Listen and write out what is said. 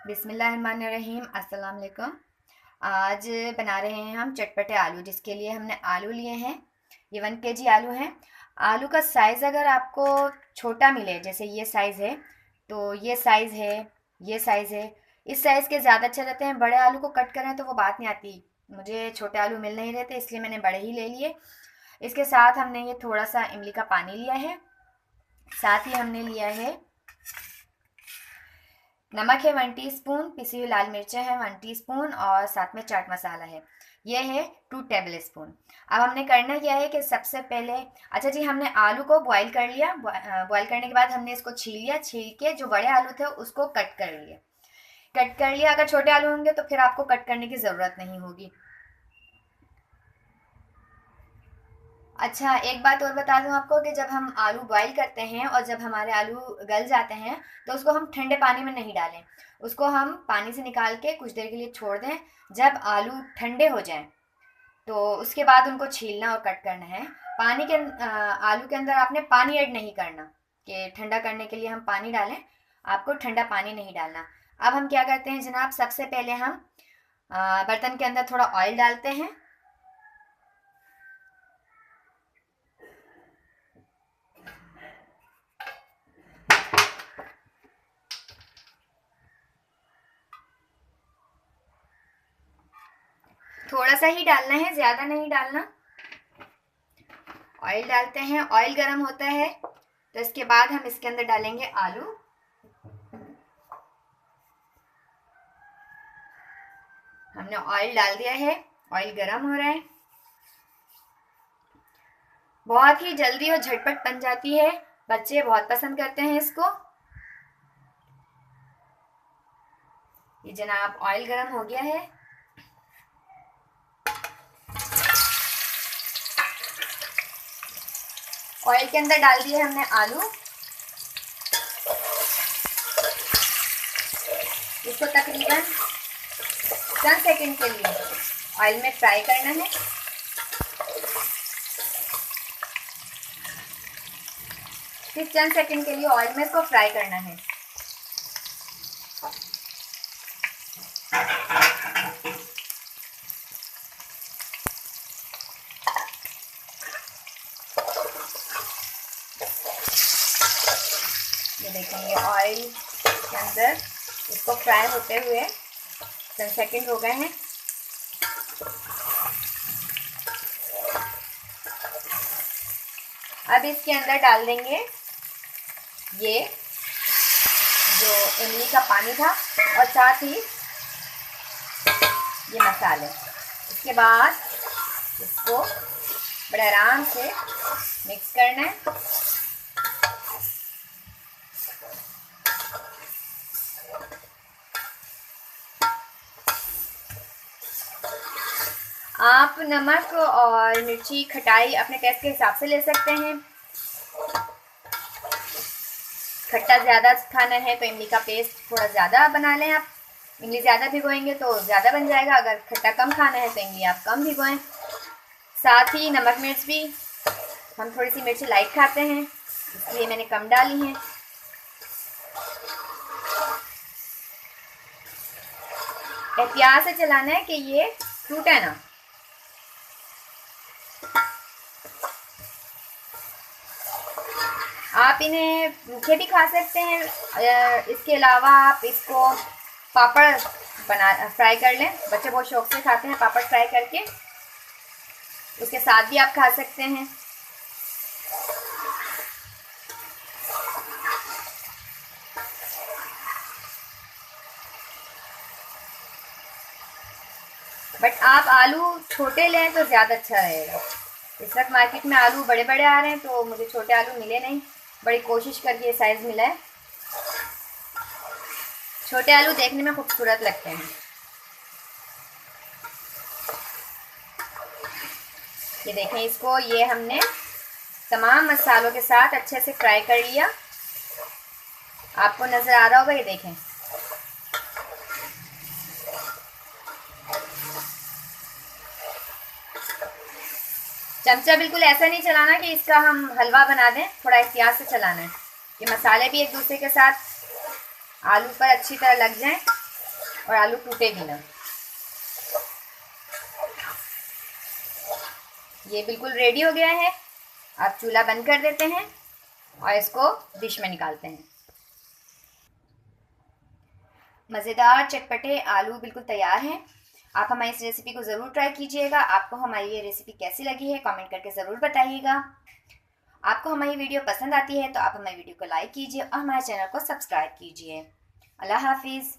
बिस्मिल्लाहिर्रहमानिर्रहीम। अस्सलाम वालेकुम। आज बना रहे हैं हम चटपटे आलू, जिसके लिए हमने आलू लिए हैं। ये 1 kg आलू हैं। आलू का साइज़ अगर आपको छोटा मिले, जैसे ये साइज़ है, तो ये साइज़ है, ये साइज़ है, इस साइज़ के ज़्यादा अच्छे रहते हैं। बड़े आलू को कट करें तो वो बात नहीं आती। मुझे छोटे आलू मिल नहीं रहे थे, इसलिए मैंने बड़े ही ले लिए। इसके साथ हमने ये थोड़ा सा इमली का पानी लिया है। साथ ही हमने लिया है नमक है 1 टीस्पून, पिसी हुई लाल मिर्चें हैं 1 टीस्पून, और साथ में चाट मसाला है, ये है 2 टेबल स्पून। अब हमने करना क्या है कि सबसे पहले, अच्छा जी, हमने आलू को बॉईल कर लिया। बॉईल करने के बाद हमने इसको छील लिया। छील के जो बड़े आलू थे उसको कट कर लिया। कट कर लिया। अगर छोटे आलू होंगे तो फिर आपको कट करने की ज़रूरत नहीं होगी। अच्छा, एक बात और बता दूं आपको कि जब हम आलू बॉईल करते हैं और जब हमारे आलू गल जाते हैं, तो उसको हम ठंडे पानी में नहीं डालें। उसको हम पानी से निकाल के कुछ देर के लिए छोड़ दें। जब आलू ठंडे हो जाएं, तो उसके बाद उनको छीलना और कट करना है। आलू के अंदर आपने पानी ऐड नहीं करना कि ठंडा करने के लिए हम पानी डालें। आपको ठंडा पानी नहीं डालना। अब हम क्या करते हैं जनाब, सबसे पहले हम बर्तन के अंदर थोड़ा ऑयल डालते हैं। थोड़ा सा ही डालना है, ज़्यादा नहीं डालना। ऑयल डालते हैं। ऑयल गर्म होता है तो इसके बाद हम इसके अंदर डालेंगे आलू। हमने ऑयल डाल दिया है। ऑयल गर्म हो रहा है। बहुत ही जल्दी और झटपट बन जाती है। बच्चे बहुत पसंद करते हैं इसको। ये जनाब ऑयल गर्म हो गया है। ऑयल के अंदर डाल दिए हमने आलू। इसको तकरीबन चंद सेकंड के लिए ऑयल में फ्राई करना है। सिर्फ चंद सेकंड के लिए ऑयल में इसको फ्राई करना है। ये देखेंगे ऑयल के अंदर इसको फ्राई होते हुए 10 सेकंड हो गए हैं। अब इसके अंदर डाल देंगे ये जो इमली का पानी था, और साथ ही ये मसाले। इसके बाद इसको बड़े आराम से मिक्स करना है। आप नमक और मिर्ची खटाई अपने टेस्ट के हिसाब से ले सकते हैं। खट्टा ज़्यादा खाना है तो इमली का पेस्ट थोड़ा ज़्यादा बना लें आप। इमली ज़्यादा भिगोएंगे तो ज़्यादा बन जाएगा। अगर खट्टा कम खाना है तो इमली आप कम भिगोएं। साथ ही नमक मिर्च भी, हम थोड़ी सी मिर्ची लाइट खाते हैं, इसलिए मैंने कम डाली है। एहतियात से चलाना है कि ये टूटे ना। आप इन्हें भूखे भी खा सकते हैं। इसके अलावा आप इसको पापड़ फ्राई कर लें। बच्चे बहुत शौक से खाते हैं पापड़ फ्राई करके। उसके साथ भी आप खा सकते हैं। बट आप आलू छोटे लें तो ज़्यादा अच्छा रहेगा। इस वक्त मार्केट में आलू बड़े बड़े आ रहे हैं, तो मुझे छोटे आलू मिले नहीं। बड़ी कोशिश करके ये साइज़ मिला है। छोटे आलू देखने में खूबसूरत लगते हैं। ये देखें, इसको ये हमने तमाम मसालों के साथ अच्छे से फ्राई कर लिया। आपको नज़र आ रहा होगा, ये देखें। चमचा बिल्कुल ऐसा नहीं चलाना कि इसका हम हलवा बना दें, थोड़ा एहतियात से चलाना है। ये मसाले भी एक दूसरे के साथ आलू पर अच्छी तरह लग जाएं। और आलू टूटे भी ना। ये बिल्कुल रेडी हो गया है। आप चूल्हा बंद कर देते हैं और इसको डिश में निकालते हैं। मज़ेदार चटपटे आलू बिल्कुल तैयार हैं। आप हमारी इस रेसिपी को ज़रूर ट्राई कीजिएगा। आपको हमारी ये रेसिपी कैसी लगी है कमेंट करके ज़रूर बताइएगा। आपको हमारी वीडियो पसंद आती है तो आप हमारी वीडियो को लाइक कीजिए और हमारे चैनल को सब्सक्राइब कीजिए। अल्लाह हाफिज़।